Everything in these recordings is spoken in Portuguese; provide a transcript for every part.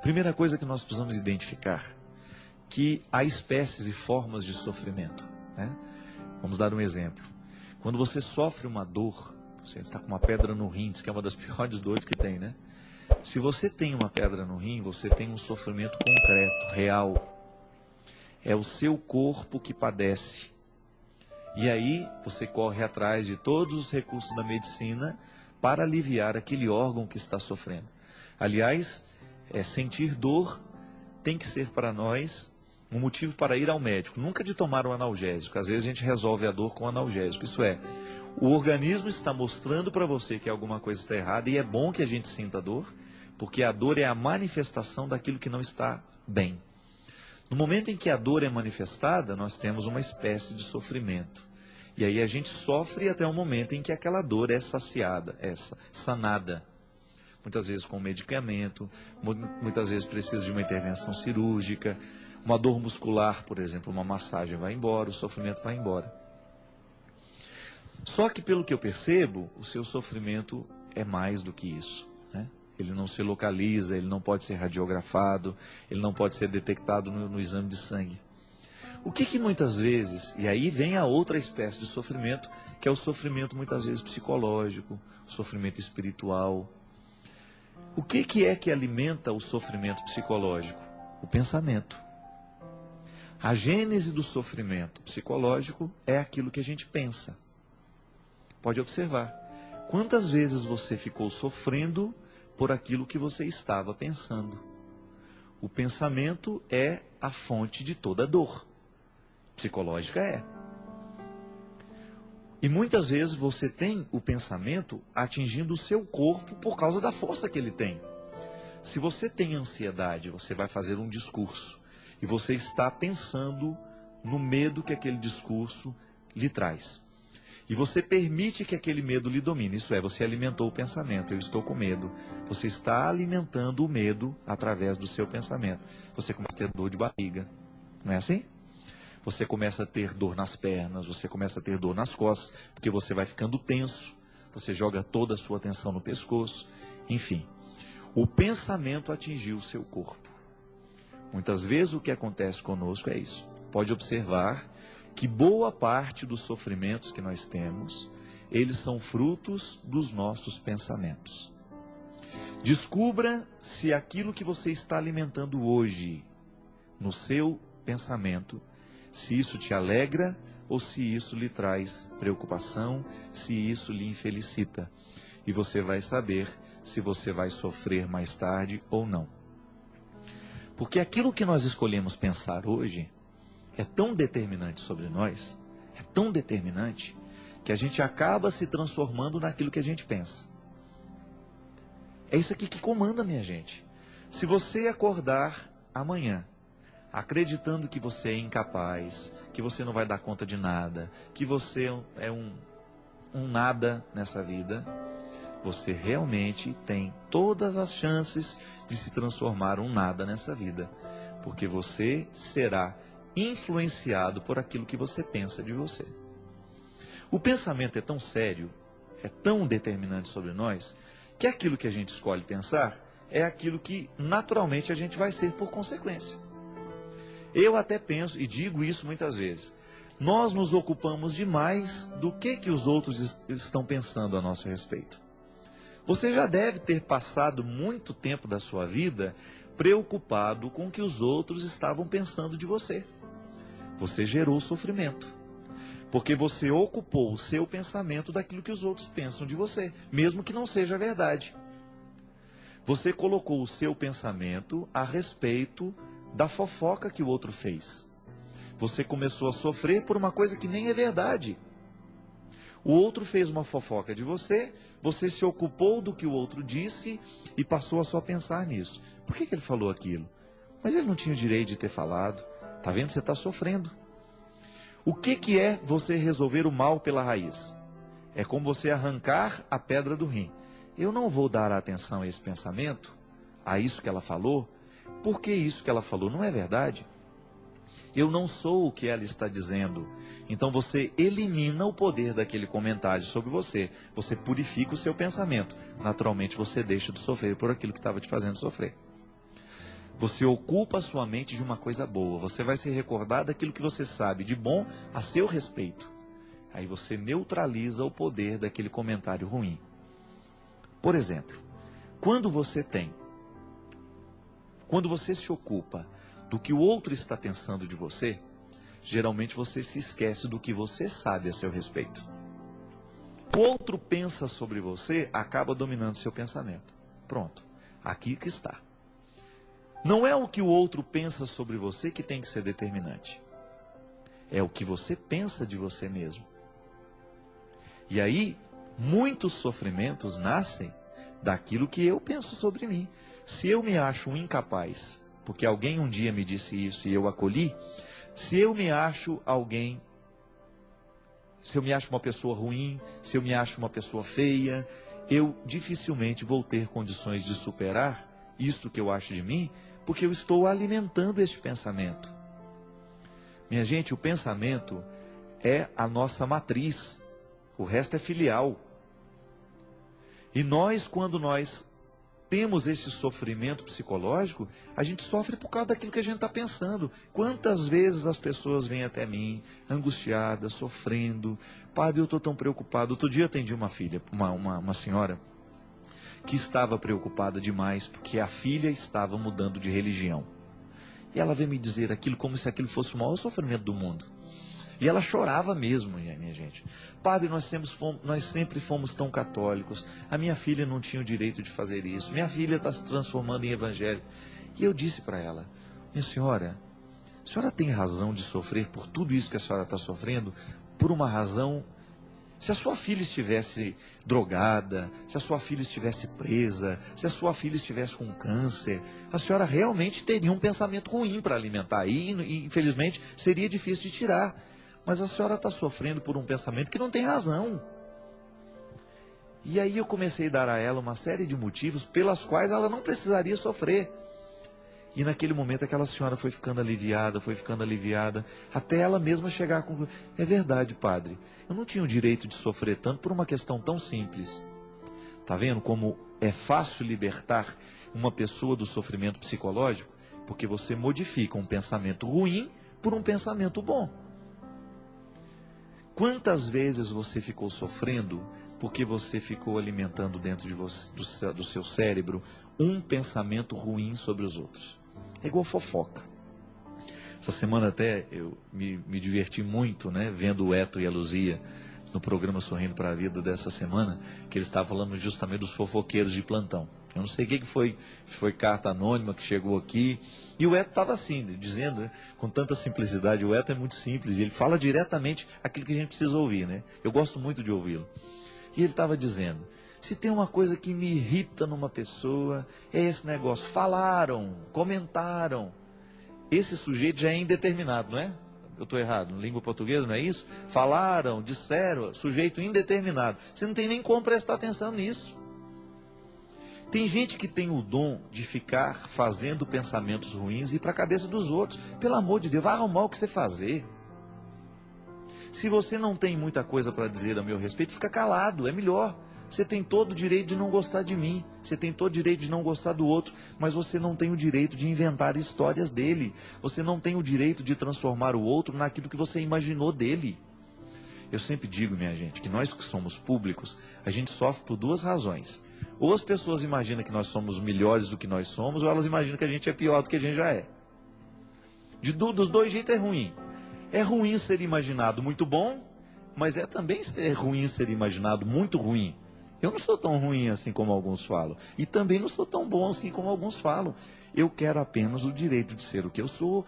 Primeira coisa que nós precisamos identificar, que há espécies e formas de sofrimento, né? Vamos dar um exemplo. Quando você sofre uma dor, você está com uma pedra no rim, que é uma das piores dores que tem, né? Se você tem uma pedra no rim, você tem um sofrimento concreto, real. É o seu corpo que padece. E aí você corre atrás de todos os recursos da medicina para aliviar aquele órgão que está sofrendo. Aliás, sentir dor tem que ser para nós um motivo para ir ao médico. Nunca de tomar um analgésico. Às vezes a gente resolve a dor com analgésico. Isso é, o organismo está mostrando para você que alguma coisa está errada, e é bom que a gente sinta dor, porque a dor é a manifestação daquilo que não está bem. No momento em que a dor é manifestada, nós temos uma espécie de sofrimento. E aí a gente sofre até o momento em que aquela dor é saciada, é sanada. Muitas vezes com medicamento, muitas vezes precisa de uma intervenção cirúrgica, uma dor muscular, por exemplo, uma massagem vai embora, o sofrimento vai embora. Só que pelo que eu percebo, o seu sofrimento é mais do que isso, né? Ele não se localiza, ele não pode ser radiografado, ele não pode ser detectado no exame de sangue. O que muitas vezes, e aí vem a outra espécie de sofrimento, que é o sofrimento muitas vezes psicológico, o sofrimento espiritual. O que é que alimenta o sofrimento psicológico? O pensamento. A gênese do sofrimento psicológico é aquilo que a gente pensa. Pode observar. Quantas vezes você ficou sofrendo por aquilo que você estava pensando? O pensamento é a fonte de toda dor. Psicológica é. E muitas vezes você tem o pensamento atingindo o seu corpo por causa da força que ele tem. Se você tem ansiedade, você vai fazer um discurso e você está pensando no medo que aquele discurso lhe traz. E você permite que aquele medo lhe domine. Isso é, você alimentou o pensamento. Eu estou com medo. Você está alimentando o medo através do seu pensamento. Você começa a ter dor de barriga. Não é assim? Você começa a ter dor nas pernas, você começa a ter dor nas costas, porque você vai ficando tenso, você joga toda a sua atenção no pescoço, enfim. O pensamento atingiu o seu corpo. Muitas vezes o que acontece conosco é isso. Pode observar que boa parte dos sofrimentos que nós temos, eles são frutos dos nossos pensamentos. Descubra se aquilo que você está alimentando hoje, no seu pensamento, se isso te alegra ou se isso lhe traz preocupação, se isso lhe infelicita. E você vai saber se você vai sofrer mais tarde ou não. Porque aquilo que nós escolhemos pensar hoje é tão determinante sobre nós, é tão determinante, que a gente acaba se transformando naquilo que a gente pensa. É isso aqui que comanda, minha gente. Se você acordar amanhã acreditando que você é incapaz, que você não vai dar conta de nada, que você é um nada nessa vida, você realmente tem todas as chances de se transformar um nada nessa vida, porque você será influenciado por aquilo que você pensa de você. O pensamento é tão sério, é tão determinante sobre nós, que aquilo que a gente escolhe pensar é aquilo que naturalmente a gente vai ser por consequência. Eu até penso, e digo isso muitas vezes, nós nos ocupamos demais do que os outros estão pensando a nosso respeito. Você já deve ter passado muito tempo da sua vida preocupado com o que os outros estavam pensando de você. Você gerou sofrimento, porque você ocupou o seu pensamento daquilo que os outros pensam de você, mesmo que não seja verdade. Você colocou o seu pensamento a respeito da fofoca que o outro fez. Você começou a sofrer por uma coisa que nem é verdade. O outro fez uma fofoca de você, você se ocupou do que o outro disse e passou a só pensar nisso. Por que ele falou aquilo? Mas ele não tinha o direito de ter falado. Tá vendo? Você está sofrendo. O que é você resolver o mal pela raiz? É como você arrancar a pedra do rim. Eu não vou dar atenção a esse pensamento, a isso que ela falou, porque isso que ela falou não é verdade. Eu não sou o que ela está dizendo. Então você elimina o poder daquele comentário sobre você. Você purifica o seu pensamento. Naturalmente você deixa de sofrer por aquilo que estava te fazendo sofrer. Você ocupa a sua mente de uma coisa boa. Você vai se recordar daquilo que você sabe de bom a seu respeito. Aí você neutraliza o poder daquele comentário ruim. Por exemplo, quando você se ocupa do que o outro está pensando de você, geralmente você se esquece do que você sabe a seu respeito. O outro pensa sobre você, acaba dominando seu pensamento. Pronto, aqui que está. Não é o que o outro pensa sobre você que tem que ser determinante. É o que você pensa de você mesmo. E aí, muitos sofrimentos nascem daquilo que eu penso sobre mim. Se eu me acho um incapaz, porque alguém um dia me disse isso e eu acolhi, se eu me acho uma pessoa ruim, se eu me acho uma pessoa feia, eu dificilmente vou ter condições de superar isso que eu acho de mim, porque eu estou alimentando este pensamento. Minha gente, o pensamento é a nossa matriz, o resto é filial. E nós, quando nós temos esse sofrimento psicológico, a gente sofre por causa daquilo que a gente está pensando. Quantas vezes as pessoas vêm até mim, angustiadas, sofrendo, padre, eu estou tão preocupado. Outro dia eu atendi uma filha, uma senhora, que estava preocupada demais, porque a filha estava mudando de religião. E ela veio me dizer aquilo como se aquilo fosse o maior sofrimento do mundo. E ela chorava mesmo, minha gente. Padre, nós sempre fomos tão católicos. A minha filha não tinha o direito de fazer isso. Minha filha está se transformando em evangélico. E eu disse para ela, minha senhora, a senhora tem razão de sofrer por tudo isso que a senhora está sofrendo? Por uma razão... Se a sua filha estivesse drogada, se a sua filha estivesse presa, se a sua filha estivesse com câncer, a senhora realmente teria um pensamento ruim para alimentar. E, infelizmente, seria difícil de tirar. Mas a senhora está sofrendo por um pensamento que não tem razão. E aí eu comecei a dar a ela uma série de motivos pelas quais ela não precisaria sofrer. E naquele momento aquela senhora foi ficando aliviada, até ela mesma chegar à conclusão. É verdade, padre, eu não tinha o direito de sofrer tanto por uma questão tão simples. Está vendo como é fácil libertar uma pessoa do sofrimento psicológico? Porque você modifica um pensamento ruim por um pensamento bom. Quantas vezes você ficou sofrendo porque você ficou alimentando dentro de você, do seu cérebro um pensamento ruim sobre os outros? É igual fofoca. Essa semana até eu me diverti muito, né, vendo o Eto e a Luzia no programa Sorrindo para a Vida dessa semana, que eles estavam falando justamente dos fofoqueiros de plantão. Eu não sei o que foi carta anônima que chegou aqui, e o Eto estava assim, dizendo, né, com tanta simplicidade. O Eto é muito simples, e ele fala diretamente aquilo que a gente precisa ouvir, né? Eu gosto muito de ouvi-lo. E ele estava dizendo, se tem uma coisa que me irrita numa pessoa, é esse negócio. Falaram, comentaram. Esse sujeito já é indeterminado, não é? Eu estou errado, na língua portuguesa não é isso? Falaram, disseram, sujeito indeterminado. Você não tem nem como prestar atenção nisso. Tem gente que tem o dom de ficar fazendo pensamentos ruins e ir para a cabeça dos outros. Pelo amor de Deus, vai arrumar o que você fazer. Se você não tem muita coisa para dizer a meu respeito, fica calado, é melhor. Você tem todo o direito de não gostar de mim, você tem todo o direito de não gostar do outro, mas você não tem o direito de inventar histórias dele. Você não tem o direito de transformar o outro naquilo que você imaginou dele. Eu sempre digo, minha gente, que nós que somos públicos, a gente sofre por duas razões. Ou as pessoas imaginam que nós somos melhores do que nós somos, ou elas imaginam que a gente é pior do que a gente já é. Dos dois jeitos é ruim. É ruim ser imaginado muito bom, mas é também ruim ser imaginado muito ruim. Eu não sou tão ruim assim como alguns falam. E também não sou tão bom assim como alguns falam. Eu quero apenas o direito de ser o que eu sou,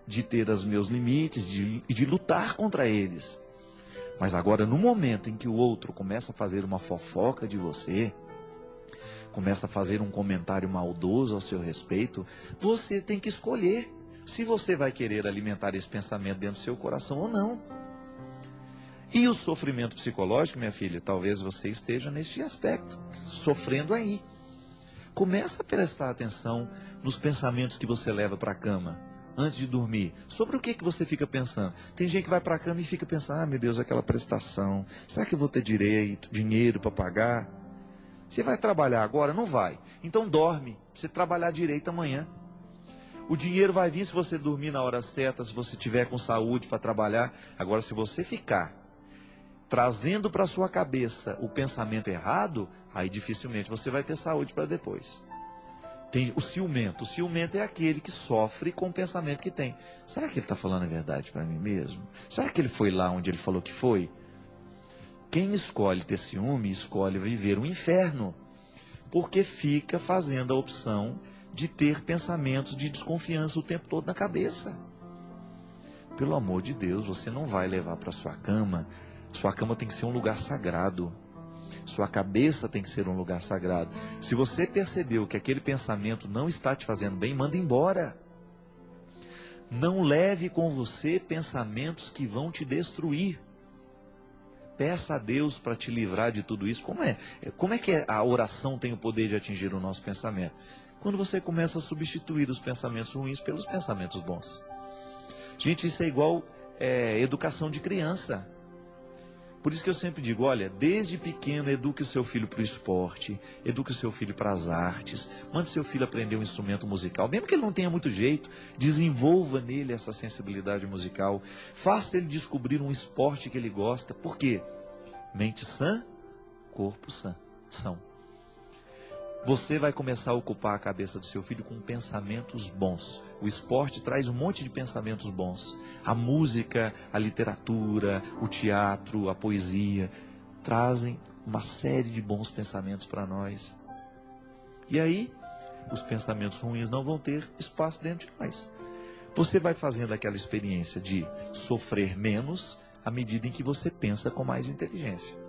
de ter os meus limites e de lutar contra eles. Mas agora, no momento em que o outro começa a fazer uma fofoca de você, começa a fazer um comentário maldoso ao seu respeito, você tem que escolher se você vai querer alimentar esse pensamento dentro do seu coração ou não. E o sofrimento psicológico, minha filha, talvez você esteja neste aspecto, sofrendo aí. Começa a prestar atenção nos pensamentos que você leva para a cama, antes de dormir. Sobre o que você fica pensando? Tem gente que vai para a cama e fica pensando, ah, meu Deus, aquela prestação, será que eu vou ter dinheiro para pagar? Você vai trabalhar agora? Não vai. Então dorme, pra você trabalhar direito amanhã. O dinheiro vai vir se você dormir na hora certa, se você tiver com saúde para trabalhar. Agora, se você ficar trazendo para sua cabeça o pensamento errado, aí dificilmente você vai ter saúde para depois. Tem o ciumento. O ciumento é aquele que sofre com o pensamento que tem. Será que ele está falando a verdade para mim mesmo? Será que ele foi lá onde ele falou que foi? Quem escolhe ter ciúme, escolhe viver um inferno. Porque fica fazendo a opção de ter pensamentos de desconfiança o tempo todo na cabeça. Pelo amor de Deus, você não vai levar para sua cama. Sua cama tem que ser um lugar sagrado. Sua cabeça tem que ser um lugar sagrado. Se você percebeu que aquele pensamento não está te fazendo bem, manda embora. Não leve com você pensamentos que vão te destruir. Peça a Deus para te livrar de tudo isso. Como é que a oração tem o poder de atingir o nosso pensamento? Quando você começa a substituir os pensamentos ruins pelos pensamentos bons. Gente, isso é igual educação de criança. Por isso que eu sempre digo, olha, desde pequeno eduque o seu filho para o esporte, eduque o seu filho para as artes, mande seu filho aprender um instrumento musical, mesmo que ele não tenha muito jeito, desenvolva nele essa sensibilidade musical, faça ele descobrir um esporte que ele gosta. Por quê? Mente sã, corpo são. Você vai começar a ocupar a cabeça do seu filho com pensamentos bons. O esporte traz um monte de pensamentos bons. A música, a literatura, o teatro, a poesia, trazem uma série de bons pensamentos para nós. E aí, os pensamentos ruins não vão ter espaço dentro de nós. Você vai fazendo aquela experiência de sofrer menos à medida em que você pensa com mais inteligência.